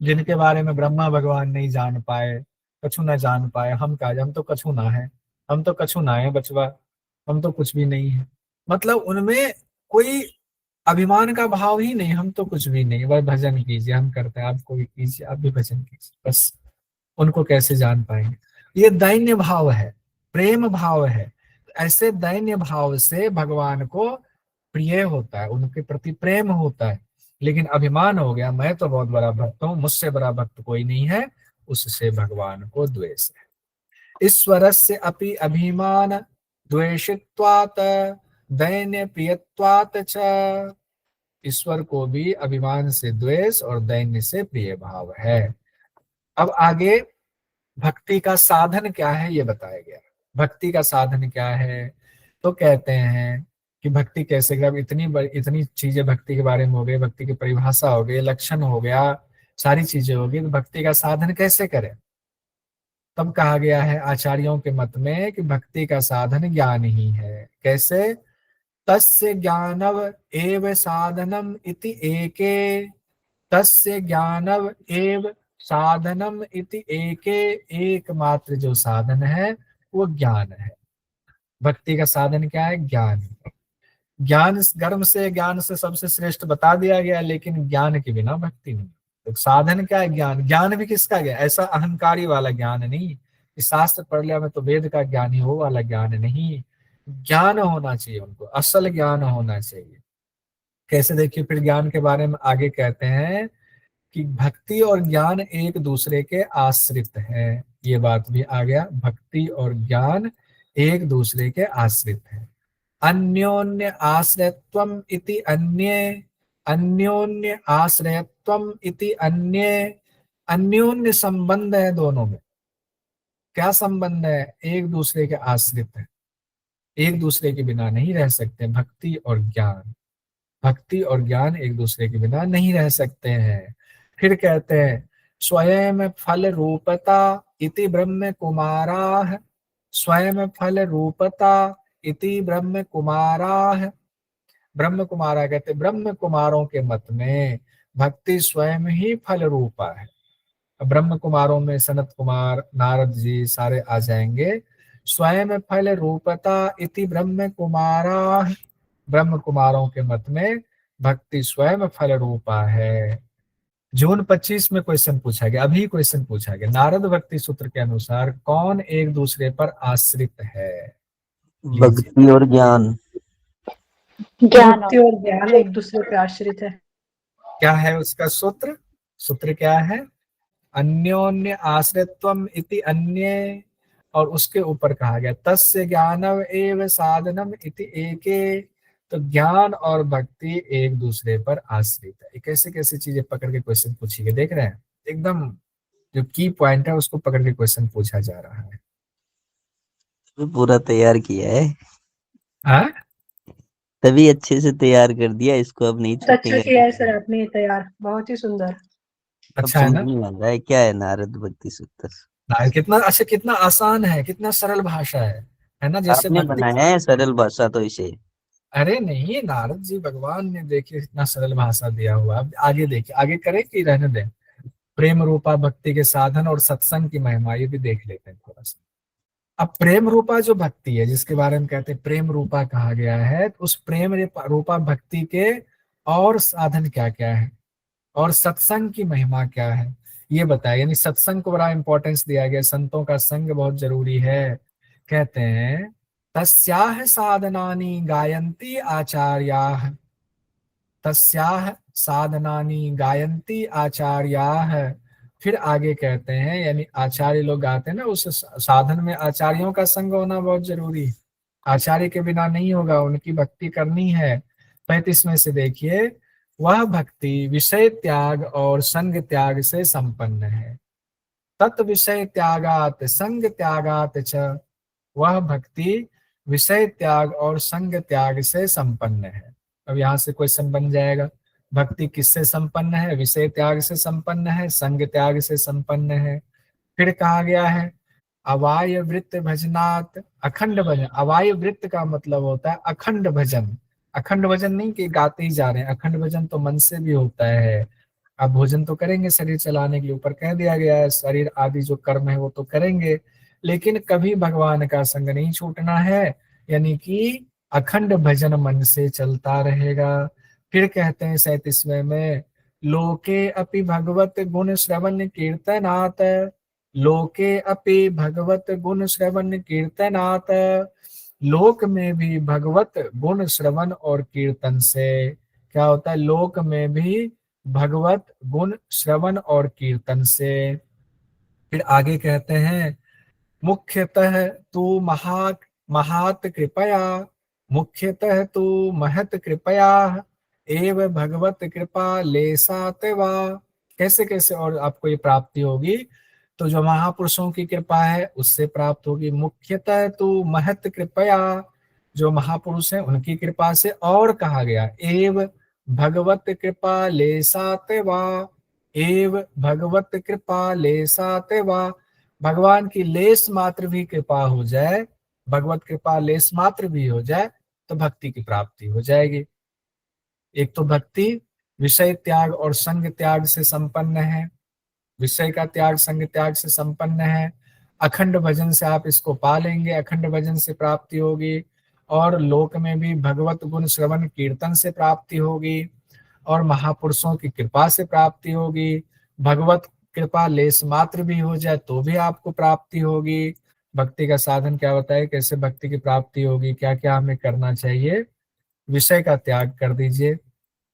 जिनके बारे में ब्रह्मा भगवान नहीं जान पाए, कछु ना जान पाए, हम का, हम तो कछु ना है, हम तो कछु ना है बचवा, हम तो कुछ भी नहीं है। मतलब उनमें कोई अभिमान का भाव ही नहीं, हम तो कुछ भी नहीं, बस भजन कीजिए, हम करते हैं, आपको भी कीजिए, आप भी भजन कीजिए, बस। उनको कैसे जान पाएंगे? ये दैन्य भाव है, प्रेम भाव है। ऐसे दैन्य भाव से भगवान को प्रिय होता है, उनके प्रति प्रेम होता है। लेकिन अभिमान हो गया, मैं तो बहुत बड़ा भक्त हूँ, मुझसे बड़ा भक्त कोई नहीं है, उससे भगवान को द्वेष है। ईश्वरस्य अपि अभिमान द्वेषित्वात् दैन्य प्रियत्वात् च। ईश्वर को भी अभिमान से द्वेष और दैन्य से प्रिय भाव है। अब आगे भक्ति का साधन क्या है ये बताया गया। भक्ति का साधन क्या है? तो कहते हैं कि भक्ति कैसे करें। अब इतनी चीजें भक्ति के बारे में हो गई, भक्ति की परिभाषा हो गई, लक्षण हो गया, सारी चीजें हो गई, तो भक्ति का साधन कैसे करें? तब कहा गया है आचार्यों के मत में कि भक्ति का साधन ज्ञान ही है। कैसे? तस्य ज्ञानव एव साधनम इति एके। तस्य ज्ञानव एव साधनम इति एके। एकमात्र जो साधन है वो ज्ञान है। भक्ति का साधन क्या है? ज्ञान। ज्ञान, कर्म से, ज्ञान से सबसे श्रेष्ठ बता दिया गया, लेकिन ज्ञान के बिना भक्ति नहीं। तो साधन क्या है? ज्ञान। ज्ञान भी किसका गया? ऐसा अहंकारी वाला ज्ञान नहीं कि शास्त्र पढ़ लिया मैं तो वेद का ज्ञानी, हो वाला ज्ञान नहीं। ज्ञान होना चाहिए उनको, असल ज्ञान होना चाहिए। कैसे? देखिए फिर ज्ञान के बारे में आगे कहते हैं कि भक्ति और ज्ञान एक दूसरे के आश्रित हैं। ये बात भी आ गया, भक्ति और ज्ञान एक दूसरे के आश्रित हैं। अन्योन्य आश्रयत्वम इति अन्ये। अन्योन्य आश्रयत्वम इति अन्ये। अन्योन्य संबंध है दोनों में। क्या संबंध है? एक दूसरे के आश्रित है, एक दूसरे के बिना नहीं रह सकते। भक्ति और ज्ञान, भक्ति और ज्ञान एक दूसरे के बिना नहीं रह सकते हैं। फिर कहते हैं स्वयं फल रूपता इति ब्रह्म कुमाराः। स्वयं फल रूपता इति ब्रह्म कुमाराः। ब्रह्म कुमारा कहते, ब्रह्म कुमारों के मत में भक्ति स्वयं ही फल रूपा है। ब्रह्म कुमारों में सनत कुमार, नारद जी सारे आ जाएंगे। स्वयं फल रूपता इति ब्रह्म कुमारा। ब्रह्म कुमारों के मत में भक्ति स्वयं फल रूपा है। जून 25 में क्वेश्चन पूछा गया, अभी क्वेश्चन पूछा गया, नारद भक्ति सूत्र के अनुसार कौन एक दूसरे पर आश्रित है? लीजिए, भक्ति और ज्ञान। ज्ञान भक्ति और ज्ञान एक दूसरे पे आश्रित है। क्या है उसका सूत्र? सूत्र क्या है? अन्योन्य आश्रितत्वम इति अन्य, और उसके ऊपर कहा गया तस्य ज्ञानम एव साधनम इति एके। तो ज्ञान और भक्ति एक दूसरे पर आश्रित है। कैसे कैसे चीजें पकड़ के क्वेश्चन पूछिए, देख रहे हैं, एकदम जो की पॉइंट है उसको पकड़ के क्वेश्चन पूछा जा रहा है। पूरा तैयार किया है, हाँ, तभी अच्छे से तैयार कर दिया इसको, अब नहीं बहुत अच्छा छूटेगा। किया है सर आपने ये तैयार, बहुत ही सुंदर। अब अच्छा है समझ ना? नहीं आ रहा है क्या है नारद भक्ति सूत्र। कितना अच्छा, कितना आसान है, कितना सरल भाषा है ना? जैसे आपने भक्ति, बनाया है सरल भाषा तो इसे। अरे नहीं, नारद जी भगवान ने देखिए इतना सरल भाषा दिया हुआ। अब आगे देखिए, आगे करें कि रहने दें? प्रेम रूपा भक्ति के साधन और सत्संग की महिमा, ये भी देख लेते हैं थोड़ा सा। अब प्रेम रूपा जो भक्ति है, जिसके बारे में कहते हैं प्रेम रूपा कहा गया है, तो उस प्रेम रूपा भक्ति के और साधन क्या क्या है, और सत्संग की महिमा क्या है, ये बताया। यानी सत्संग को बड़ा इंपॉर्टेंस दिया गया, संतों का संग बहुत जरूरी है। कहते हैं तस्याह साधनानि गायन्ति आचार्याः, तस्याह साधनानि गायन्ति आचार्याः। फिर आगे कहते हैं, यानी आचार्य लोग गाते हैं ना, उस साधन में आचार्यों का संग होना बहुत जरूरी है। आचार्य के बिना नहीं होगा, उनकी भक्ति करनी है। 35 में से देखिए, वह भक्ति विषय त्याग और संग त्याग से संपन्न है। तत् विषय त्यागात संग त्यागात च, वह भक्ति विषय त्याग और संग त्याग से संपन्न है। अब यहाँ से क्वेश्चन बन जाएगा, भक्ति किससे संपन्न है? विषय त्याग से संपन्न है, संग त्याग से संपन्न है। फिर कहा गया है अवाय वृत्त भजनात् अखंड भजन। अवाय वृत्त का मतलब होता है अखंड भजन। अखंड भजन नहीं कि गाते ही जा रहे हैं, अखंड भजन तो मन से भी होता है। अब भोजन तो करेंगे शरीर चलाने के लिए, ऊपर कह दिया गया है, शरीर आदि जो कर्म है वो तो करेंगे, लेकिन कभी भगवान का संग नहीं छूटना है, यानी कि अखंड भजन मन से चलता रहेगा। फिर कहते हैं 37वें में, लोके अपि भगवत गुण श्रवण कीर्तनात्, लोके अपि भगवत गुण श्रवण कीर्तनात्, लोक में भी भगवत गुण श्रवण और कीर्तन से क्या होता है? लोक में भी भगवत गुण श्रवण और कीर्तन से। फिर आगे कहते हैं मुख्यतः तू महात कृपया, मुख्यतः तू महत कृपया एव भगवत कृपा लेसात वा। कैसे कैसे और आपको ये प्राप्ति होगी? तो जो महापुरुषों की कृपा है उससे प्राप्त होगी। मुख्यतः तू महत कृपया, जो महापुरुष हैं उनकी कृपा से। और कहा गया एव भगवत कृपा लेसात वा, एव भगवत कृपा लेसात वा। भगवान की लेस मात्र भी कृपा हो जाए, भगवत कृपा लेस मात्र भी हो जाए तो भक्ति की प्राप्ति हो जाएगी। एक तो भक्ति विषय त्याग और संग त्याग से संपन्न है, विषय का त्याग संग त्याग से संपन्न है। अखंड भजन से आप इसको पा लेंगे, अखंड भजन से प्राप्ति होगी। और लोक में भी भगवत गुण श्रवण कीर्तन से प्राप्ति होगी, और महापुरुषों की कृपा से प्राप्ति होगी। भगवत कृपा लेस मात्र भी हो जाए तो भी आपको प्राप्ति होगी। भक्ति का साधन क्या बताए, कैसे भक्ति की प्राप्ति होगी, क्या क्या हमें करना चाहिए? विषय का त्याग कर दीजिए,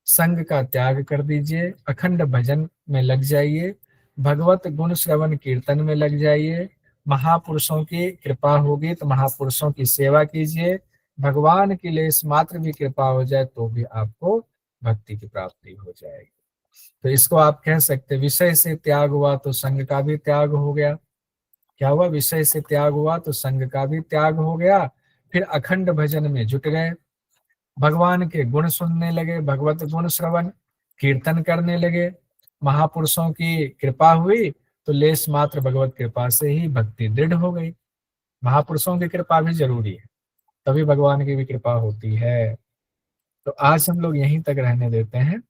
संग का त्याग कर दीजिए, अखंड भजन में लग जाइए, भगवत गुण श्रवण कीर्तन में लग जाइए। महापुरुषों की कृपा होगी तो महापुरुषों की सेवा कीजिए। भगवान की लेस मात्र भी कृपा हो जाए तो भी आपको भक्ति की प्राप्ति हो जाएगी। तो इसको आप कह सकते, विषय से त्याग हुआ तो संग का भी त्याग हो गया। क्या हुआ? विषय से त्याग हुआ तो संग का भी त्याग हो गया। फिर अखंड भजन में जुट गए, भगवान के गुण सुनने लगे, भगवत गुण श्रवण कीर्तन करने लगे। महापुरुषों की कृपा हुई तो लेस मात्र भगवत कृपा से ही भक्ति दृढ़ हो गई। महापुरुषों की कृपा भी जरूरी है, तभी भगवान की भी कृपा होती है। तो आज हम लोग यहीं तक रहने देते हैं।